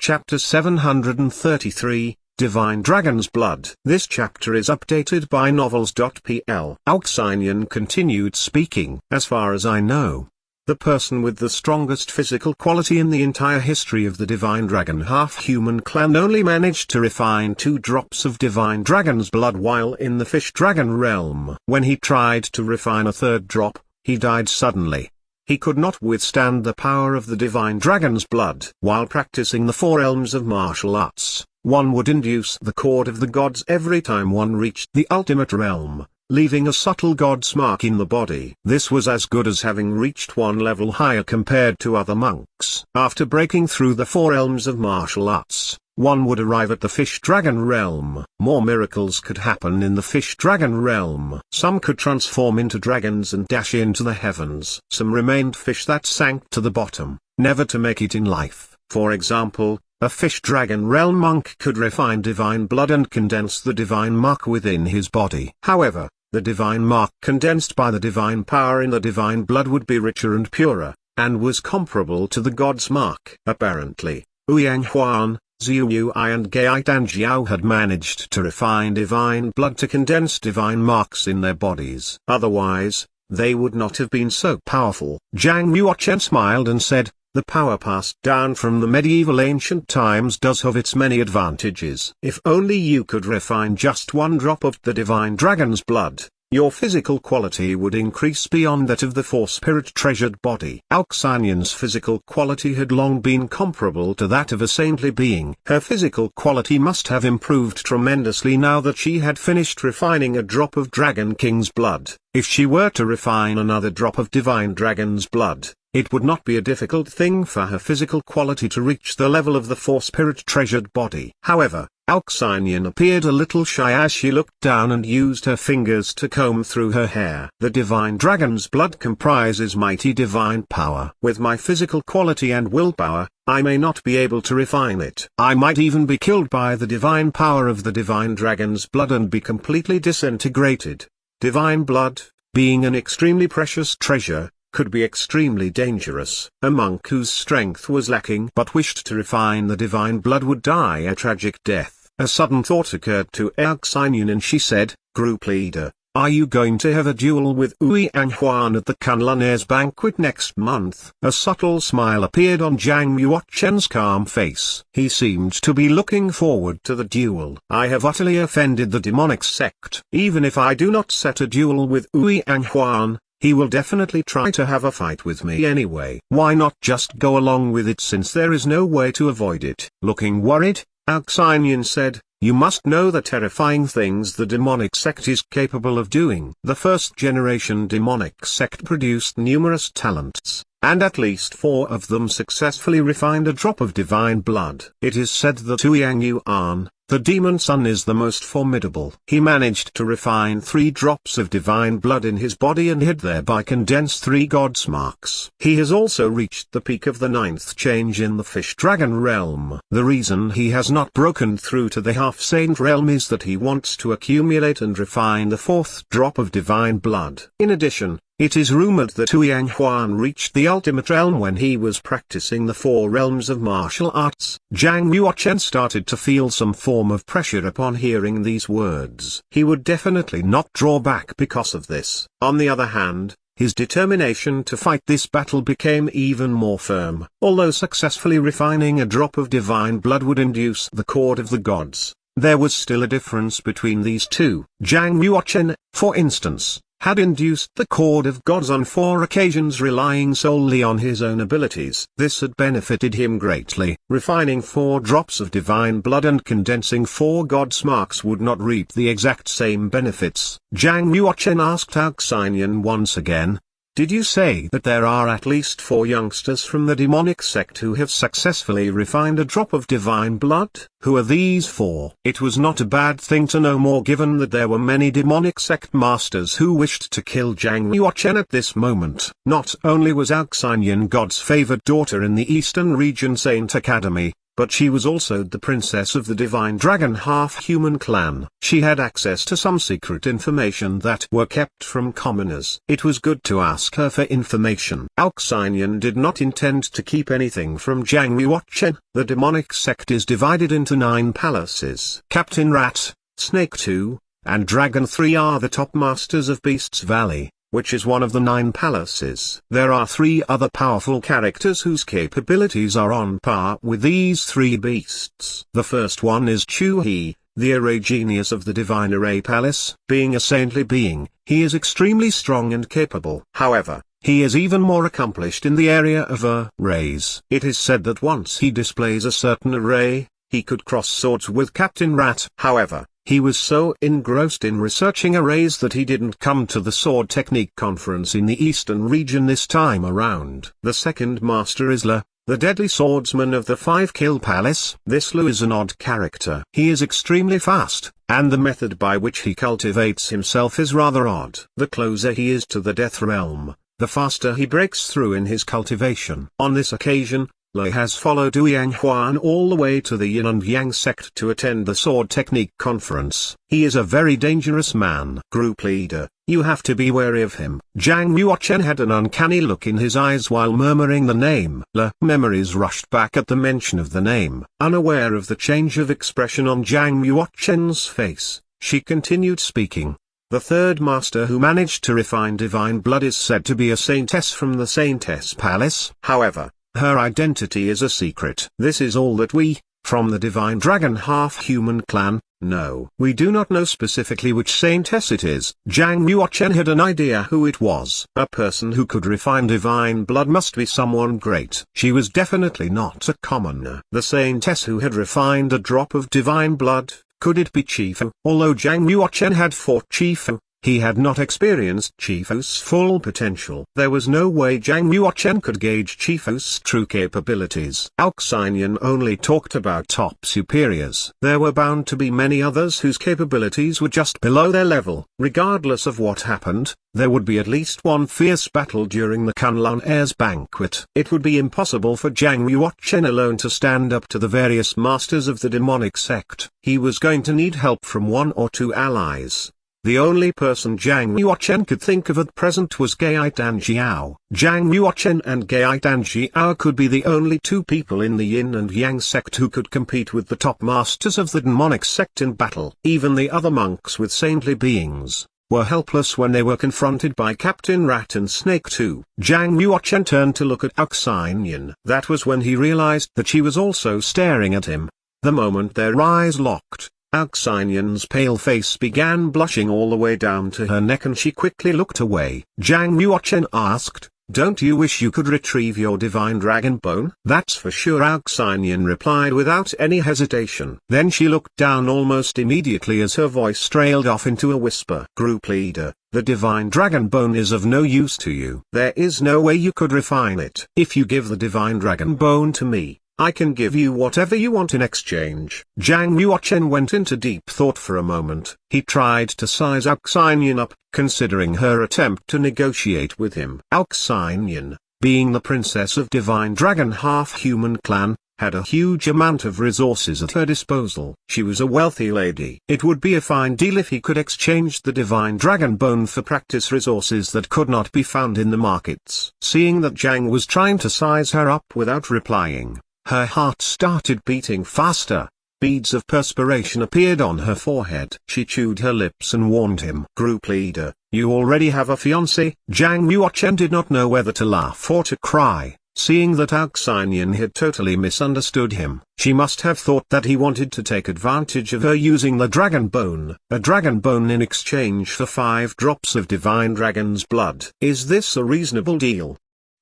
Chapter 733, Divine Dragon's Blood. This chapter is updated by Novels.pl. Alcyonian continued speaking. As far as I know, the person with the strongest physical quality in the entire history of the Divine Dragon half-human clan only managed to refine 2 drops of Divine Dragon's blood while in the Fish Dragon realm. When he tried to refine a 3rd drop, he died suddenly. He could not withstand the power of the Divine Dragon's blood. While practicing the 4 realms of martial arts, one would induce the cord of the gods every time one reached the ultimate realm, leaving a subtle god's mark in the body. This was as good as having reached 1 level higher compared to other monks. After breaking through the 4 realms of martial arts, one would arrive at the Fish Dragon realm. More miracles could happen in the Fish Dragon realm. Some could transform into dragons and dash into the heavens. Some remained fish that sank to the bottom, never to make it in life. For example, a Fish Dragon realm monk could refine divine blood and condense the divine mark within his body. However, the divine mark condensed by the divine power in the divine blood would be richer and purer, and was comparable to the god's mark. Apparently, Ouyang Huan, Zhu Yu and Gai Danjiao had managed to refine divine blood to condense divine marks in their bodies. Otherwise, they would not have been so powerful. Zhang Yuochen smiled and said, "The power passed down from the medieval ancient times does have its many advantages. If only you could refine just 1 drop of the Divine Dragon's blood, your physical quality would increase beyond that of the 4-spirit treasured body." Alcyonian's physical quality had long been comparable to that of a saintly being. Her physical quality must have improved tremendously now that she had finished refining a drop of Dragon King's blood. If she were to refine another drop of Divine Dragon's blood, it would not be a difficult thing for her physical quality to reach the level of the 4-spirit treasured body. However, Alcyonian appeared a little shy as she looked down and used her fingers to comb through her hair. The Divine Dragon's blood comprises mighty divine power. With my physical quality and willpower, I may not be able to refine it. I might even be killed by the divine power of the Divine Dragon's blood and be completely disintegrated. Divine blood, being an extremely precious treasure, could be extremely dangerous. A monk whose strength was lacking but wished to refine the divine blood would die a tragic death. A sudden thought occurred to Alcyonian and she said, "Group leader, are you going to have a duel with Ouyang Huan at the Kunlun's banquet next month?" A subtle smile appeared on Zhang Yuochen's calm face. He seemed to be looking forward to the duel. "I have utterly offended the demonic sect. Even if I do not set a duel with Ouyang Huan, he will definitely try to have a fight with me anyway. Why not just go along with it since there is no way to avoid it?" Looking worried, Alcyonian said, "You must know the terrifying things the demonic sect is capable of doing." The 1st-generation demonic sect produced numerous talents, and at least 4 of them successfully refined a drop of divine blood. It is said that Ouyang Yuan, the demon son, is the most formidable. He managed to refine 3 drops of divine blood in his body and had thereby condensed 3 gods' marks. He has also reached the peak of the 9th change in the Fish Dragon realm. The reason he has not broken through to the half-saint realm is that he wants to accumulate and refine the 4th drop of divine blood. In addition, it is rumored that Ouyang Huan reached the ultimate realm when he was practicing the 4 realms of martial arts. Zhang Yuochen started to feel some form of pressure upon hearing these words. He would definitely not draw back because of this. On the other hand, his determination to fight this battle became even more firm. Although successfully refining a drop of divine blood would induce the cord of the gods, there was still a difference between these two. Zhang Yuochen, for instance, had induced the cord of gods on 4 occasions relying solely on his own abilities. This had benefited him greatly. Refining 4 drops of divine blood and condensing 4 gods' marks would not reap the exact same benefits. Zhang Yuochen asked Alcyonian once again, "Did you say that there are at least 4 youngsters from the demonic sect who have successfully refined a drop of divine blood? Who are these 4? It was not a bad thing to know more given that there were many demonic sect masters who wished to kill Zhang Yuochen at this moment. Not only was Alcyonian God's favored daughter in the Eastern Region Saint Academy, but she was also the princess of the Divine Dragon half-human clan. She had access to some secret information that were kept from commoners. It was good to ask her for information. Aoxinian did not intend to keep anything from Jiang Yuochen. The demonic sect is divided into 9 palaces. Captain Rat, Snake 2, and Dragon 3 are the top masters of Beasts Valley, which is one of the 9 palaces. There are 3 other powerful characters whose capabilities are on par with these 3 beasts. The first one is Chu He, the array genius of the Divine Array Palace. Being a saintly being, he is extremely strong and capable. However, he is even more accomplished in the area of arrays. It is said that once he displays a certain array, he could cross swords with Captain Rat. However, he was so engrossed in researching arrays that he didn't come to the Sword Technique Conference in the Eastern region this time around. The second master is La, the deadly swordsman of the 5-Kill Palace. This Lu is an odd character. He is extremely fast, and the method by which he cultivates himself is rather odd. The closer he is to the Death Realm, the faster he breaks through in his cultivation. On this occasion, Lei has followed Ouyang Huan all the way to the Yin and Yang sect to attend the Sword Technique Conference. He is a very dangerous man. Group leader, you have to be wary of him. Jiang Yuochen had an uncanny look in his eyes while murmuring the name. Memories rushed back at the mention of the name. Unaware of the change of expression on Jiang Yuochen's face, she continued speaking. The third master who managed to refine divine blood is said to be a saintess from the Saintess Palace. However, her identity is a secret. This is all that we, from the Divine Dragon half-human clan, know. We do not know specifically which saintess it is. Jiang Yuochen had an idea who it was. A person who could refine divine blood must be someone great. She was definitely not a commoner. The saintess who had refined a drop of divine blood, could it be Chifu? Although Jiang Yuochen had fought Chifu, he had not experienced Chifu's full potential. There was no way Jiang Yuochen could gauge Chifu's true capabilities. Aoxinian only talked about top superiors. There were bound to be many others whose capabilities were just below their level. Regardless of what happened, there would be at least one fierce battle during the Kunlun Heir's banquet. It would be impossible for Jiang Yuochen alone to stand up to the various masters of the demonic sect. He was going to need help from 1 or 2 allies. The only person Jiang Yuochen could think of at present was Gai Danjiao. Jiang Yuochen and Gai Danjiao could be the only 2 people in the Yin and Yang sect who could compete with the top masters of the demonic sect in battle. Even the other monks with saintly beings were helpless when they were confronted by Captain Rat and Snake 2. Jiang Yuochen turned to look at Aoxinian. That was when he realized that she was also staring at him. The moment their eyes locked, Aoxinian's pale face began blushing all the way down to her neck and she quickly looked away. Jiang Yuochen asked, "Don't you wish you could retrieve your divine dragon bone?" "That's for sure," Aoxinian replied without any hesitation. Then she looked down almost immediately as her voice trailed off into a whisper. "Group leader, the divine dragon bone is of no use to you. There is no way you could refine it. If you give the divine dragon bone to me, I can give you whatever you want in exchange." Jiang Yuochen went into deep thought for a moment. He tried to size Aoxinian up, considering her attempt to negotiate with him. Aoxinian, being the princess of Divine Dragon half-human clan, had a huge amount of resources at her disposal. She was a wealthy lady. It would be a fine deal if he could exchange the divine dragon bone for practice resources that could not be found in the markets. Seeing that Jiang was trying to size her up without replying, her heart started beating faster. Beads of perspiration appeared on her forehead. She chewed her lips and warned him. "Group leader, you already have a fiancé?" Jiang Yuochen did not know whether to laugh or to cry, seeing that Aoxinian had totally misunderstood him. She must have thought that he wanted to take advantage of her using the dragon bone. A dragon bone in exchange for 5 drops of divine dragon's blood. Is this a reasonable deal?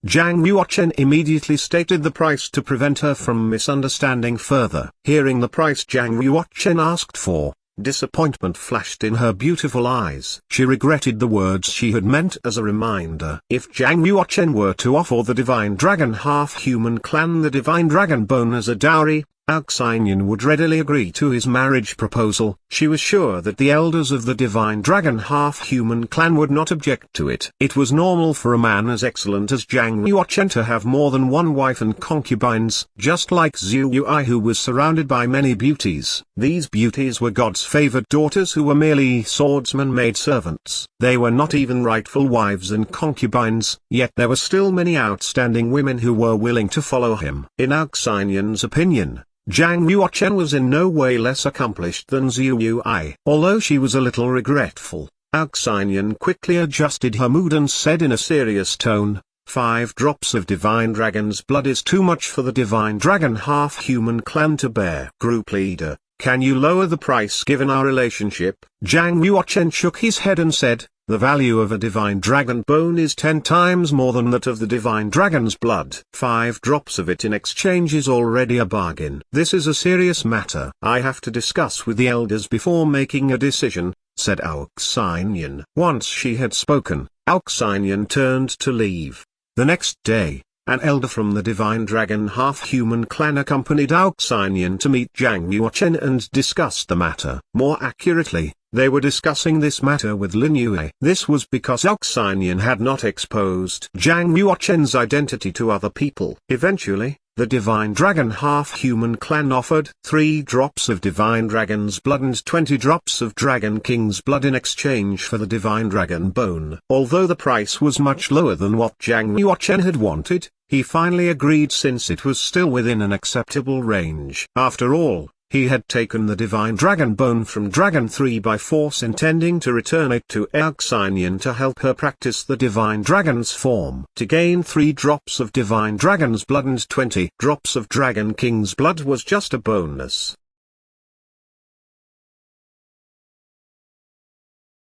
Jiang Yuochen immediately stated the price to prevent her from misunderstanding further. Hearing the price Jiang Yuochen asked for, disappointment flashed in her beautiful eyes. She regretted the words she had meant as a reminder. If Jiang Yuochen were to offer the Divine Dragon half-human clan the Divine Dragon bone as a dowry, Alcyone would readily agree to his marriage proposal. She was sure that the elders of the Divine Dragon half-human clan would not object to it. It was normal for a man as excellent as Zhang Yuochen to have more than one wife and concubines, just like Zhu Yui, who was surrounded by many beauties. These beauties were God's favored daughters who were merely swordsmen maidservants. They were not even rightful wives and concubines, yet there were still many outstanding women who were willing to follow him. In Alcyone's opinion, Zhang Yuochen was in no way less accomplished than Zhu Yui. Although she was a little regretful, Alcyone quickly adjusted her mood and said in a serious tone, 5 drops of Divine Dragon's blood is too much for the Divine Dragon half-human clan to bear. Group leader, can you lower the price given our relationship? Zhang Yuochen shook his head and said, the value of a Divine Dragon bone is 10 times more than that of the Divine Dragon's blood. 5 drops of it in exchange is already a bargain. This is a serious matter. I have to discuss with the elders before making a decision, said Alcyone. Once she had spoken, Alcyone turned to leave. The next day, an elder from the Divine Dragon half-human clan accompanied Alcyone to meet Zhang Yuochen and discussed the matter. More accurately, they were discussing this matter with Lin Yue. This was because Alcyone had not exposed Zhang Yuochen's identity to other people. Eventually, the Divine Dragon half-human clan offered 3 drops of Divine Dragon's blood and 20 drops of Dragon King's blood in exchange for the Divine Dragon bone. Although the price was much lower than what Zhang Yuochen had wanted, he finally agreed since it was still within an acceptable range. After all, he had taken the Divine Dragon bone from Dragon 3 by force, intending to return it to Alcyone to help her practice the Divine Dragon's form. To gain 3 drops of Divine Dragon's blood and 20 drops of Dragon King's blood was just a bonus.